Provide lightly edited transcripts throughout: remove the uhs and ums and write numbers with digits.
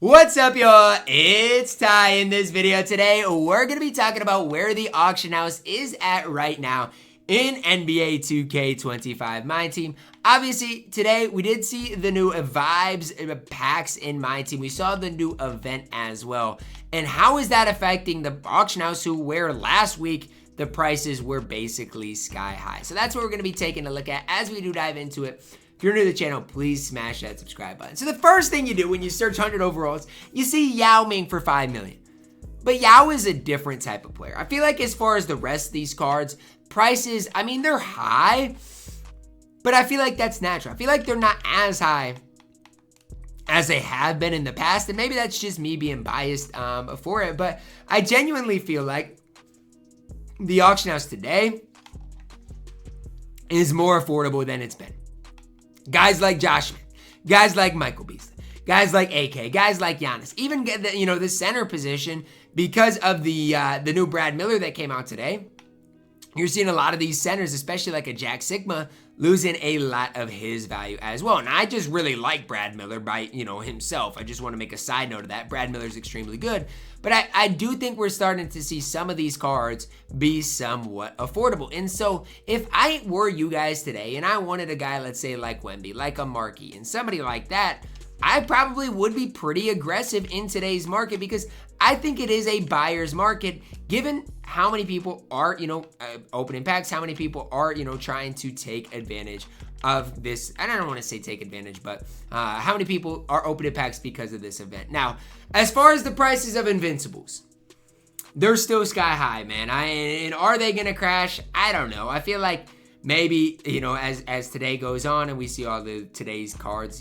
What's up, y'all? It's Ty. In this video today, we're going to be talking about where the auction house is at right now in NBA 2K25 MyTEAM. Obviously, today we did see the new vibes packs in MyTEAM. We saw the new event as well. And how is that affecting the auction house where last week the prices were basically sky high? So that's what we're going to be taking a look at as we do dive into it. If you're new to the channel, please smash that subscribe button. So the first thing you do when you search 100 overalls, you see Yao Ming for 5 million. But Yao is a different type of player. I feel like as far as the rest of these cards, prices, I mean, they're high, but I feel like that's natural. I feel like they're not as high as they have been in the past, and maybe that's just me being biased for it, but I genuinely feel like the auction house today is more affordable than it's been. Guys like Josh Smith, guys like Michael Beasley, guys like AK, guys like Giannis, even the center position, because of the new Brad Miller that came out today. You're seeing a lot of these centers, especially like a Jack Sigma, losing a lot of his value as well. And I just really like Brad Miller by, himself. I just want to make a side note of that. Brad Miller's extremely good. But I do think we're starting to see some of these cards be somewhat affordable. And so if I were you guys today and I wanted a guy, let's say like Wemby, like a Markey, and somebody like that, I probably would be pretty aggressive in today's market because I think it is a buyer's market given how many people are, opening packs, how many people are, trying to take advantage of this. And I don't want to say take advantage, but how many people are opening packs because of this event. Now, as far as the prices of Invincibles, they're still sky high, man. And are they going to crash? I don't know. I feel like maybe, as today goes on and we see all the today's cards,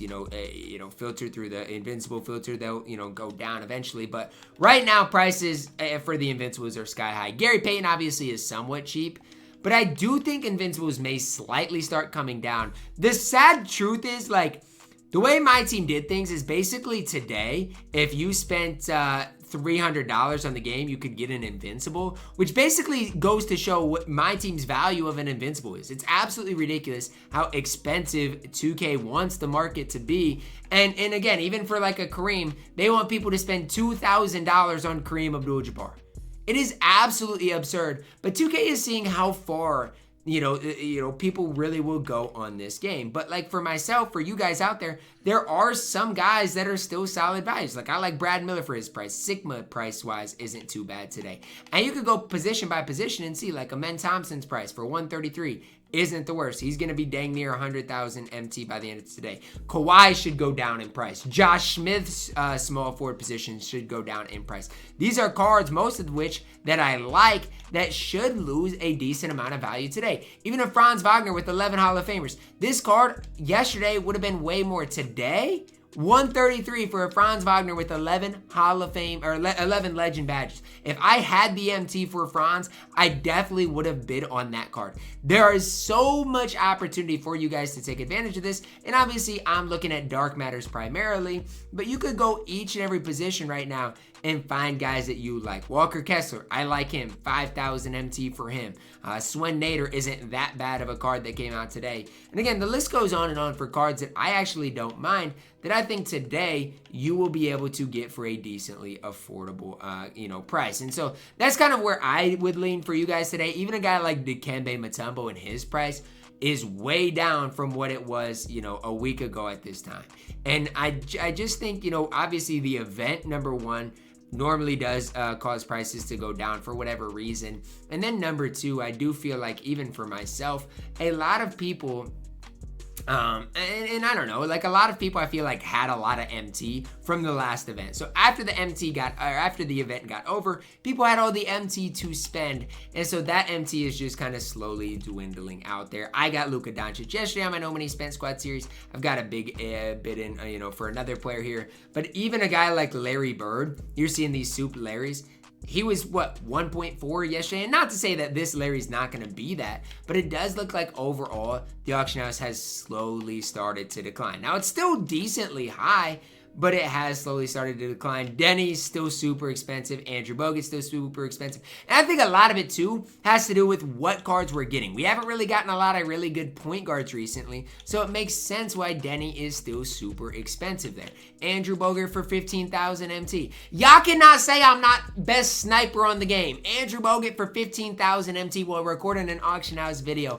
filter through the Invincible filter, they'll, go down eventually. But right now, prices for the Invincibles are sky high. Gary Payton obviously is somewhat cheap, but I do think Invincibles may slightly start coming down. The sad truth is, the way my team did things is basically today, if you spent $300 on the game, you could get an Invincible, which basically goes to show what my team's value of an Invincible is. It's absolutely ridiculous how expensive 2K wants the market to be. And again, even for like a Kareem, they want people to spend $2,000 on Kareem Abdul Jabbar. It is absolutely absurd, but 2K is seeing how far people really will go on this game. But like for myself, for you guys out there, there are some guys that are still solid values. Like I like Brad Miller for his price. Sigma price-wise isn't too bad today. And you could go position by position and see like Amen Thompson's price for 133 isn't the worst. He's going to be dang near 100,000 MT by the end of today. Kawhi should go down in price. Josh Smith's small forward position should go down in price. These are cards, most of which that I like, that should lose a decent amount of value today. Even a Franz Wagner with 11 Hall of Famers. This card yesterday would have been way more. Today, 133 for a Franz Wagner with 11 Hall of Fame or 11 Legend badges. If I had the MT for Franz, I definitely would have bid on that card. There is so much opportunity for you guys to take advantage of this. And obviously, I'm looking at Dark Matters primarily, but you could go each and every position right now and find guys that you like. Walker Kessler, I like him. 5,000 MT for him. Swen Nader isn't that bad of a card that came out today. And again, the list goes on and on for cards that I actually don't mind, that I think today you will be able to get for a decently affordable, price. And so that's kind of where I would lean for you guys today. Even a guy like Dikembe Mutombo and his price is way down from what it was, a week ago at this time. And I just think, obviously the event, number one, normally does cause prices to go down for whatever reason. And then number two, I do feel like even for myself, a lot of people, and I don't know, like a lot of people I feel like had a lot of MT from the last event. So after the event got over, people had all the MT to spend. And so that MT is just kind of slowly dwindling out there. I got Luka Doncic yesterday on my No Money Spent Squad series. I've got a big bid in, for another player here. But even a guy like Larry Bird, you're seeing these soup Larrys. He was, 1.4 yesterday? And not to say that this Larry's not going to be that, but it does look like overall the auction house has slowly started to decline. Now, it's still decently high, but it has slowly started to decline. Denny's still super expensive. Andrew Bogut's still super expensive. And I think a lot of it too has to do with what cards we're getting. We haven't really gotten a lot of really good point guards recently, so it makes sense why Denny is still super expensive there. Andrew Bogut for 15,000 MT. Y'all cannot say I'm not best sniper on the game. Andrew Bogut for 15,000 MT while recording an auction house video.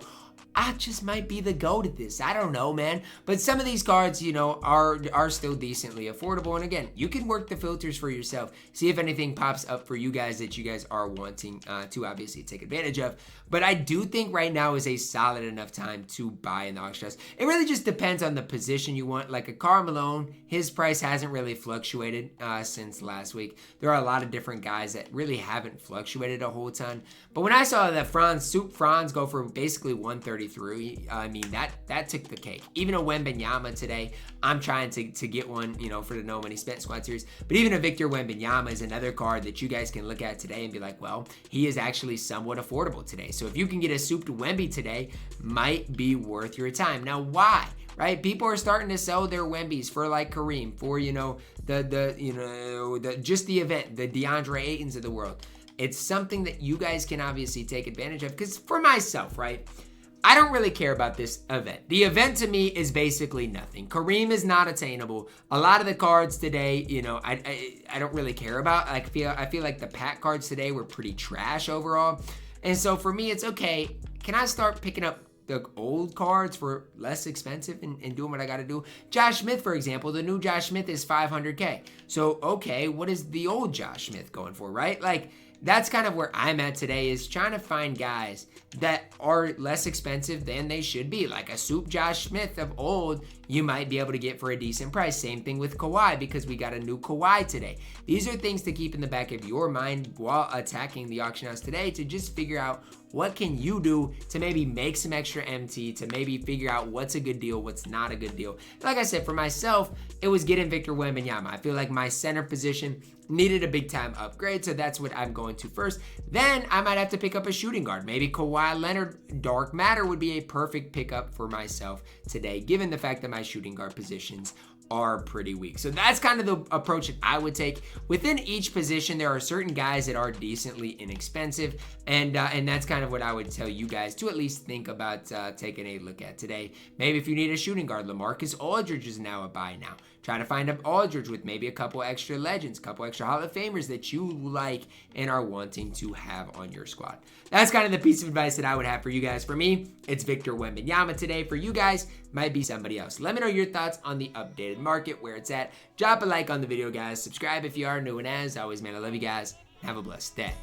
I just might be the GOAT at this. I don't know, man. But some of these cards, you know, are still decently affordable. And again, you can work the filters for yourself. See if anything pops up for you guys that you guys are wanting to obviously take advantage of. But I do think right now is a solid enough time to buy in the auction house. It really just depends on the position you want. Like a Carmelo, his price hasn't really fluctuated since last week. There are a lot of different guys that really haven't fluctuated a whole ton. But when I saw the Franz go for basically 133, I mean, that took the cake. Even a Wembanyama today, I'm trying to get one, you know, for the No Money Spent Squad series. But even a Victor Wembanyama is another card that you guys can look at today and be like, well, he is actually somewhat affordable today. So if you can get a souped Wemby today, might be worth your time. Now, why? Right? People are starting to sell their Wembys for like Kareem, for, you know, just the event, the DeAndre Aytons of the world. It's something that you guys can obviously take advantage of, because for myself, right, I don't really care about this event. The event to me is basically nothing. Kareem is not attainable. A lot of the cards today, you know, I don't really care about. I feel like the pack cards today were pretty trash overall. And so for me, it's okay. Can I start picking up the old cards for less expensive and doing what I got to do? Josh Smith, for example, the new Josh Smith is 500K. So, okay, what is the old Josh Smith going for, right? Like, that's kind of where I'm at today, is trying to find guys that are less expensive than they should be. Like a soup Josh Smith of old, you might be able to get for a decent price. Same thing with Kawhi, because we got a new Kawhi today. These are things to keep in the back of your mind while attacking the auction house today, to just figure out what can you do to maybe make some extra MT, to maybe figure out what's a good deal, what's not a good deal. Like I said, for myself, it was getting Victor Wembanyama. I feel like my center position needed a big time upgrade, so that's what I'm going to first. Then I might have to pick up a shooting guard. Maybe Kawhi Leonard, Dark Matter would be a perfect pickup for myself today, given the fact that my shooting guard positions are pretty weak. So that's kind of the approach that I would take. Within each position, there are certain guys that are decently inexpensive, and that's kind of what I would tell you guys to at least think about taking a look at today. Maybe if you need a shooting guard, LaMarcus Aldridge is now a buy now. Try to find up Aldridge with maybe a couple extra legends, a couple extra Hall of Famers that you like and are wanting to have on your squad. That's kind of the piece of advice that I would have for you guys. For me, it's Victor Wembanyama today. For you guys, might be somebody else. Let me know your thoughts on the updated market, where it's at. Drop a like on the video, guys. Subscribe if you are new, and as always, man, I love you guys. Have a blessed day.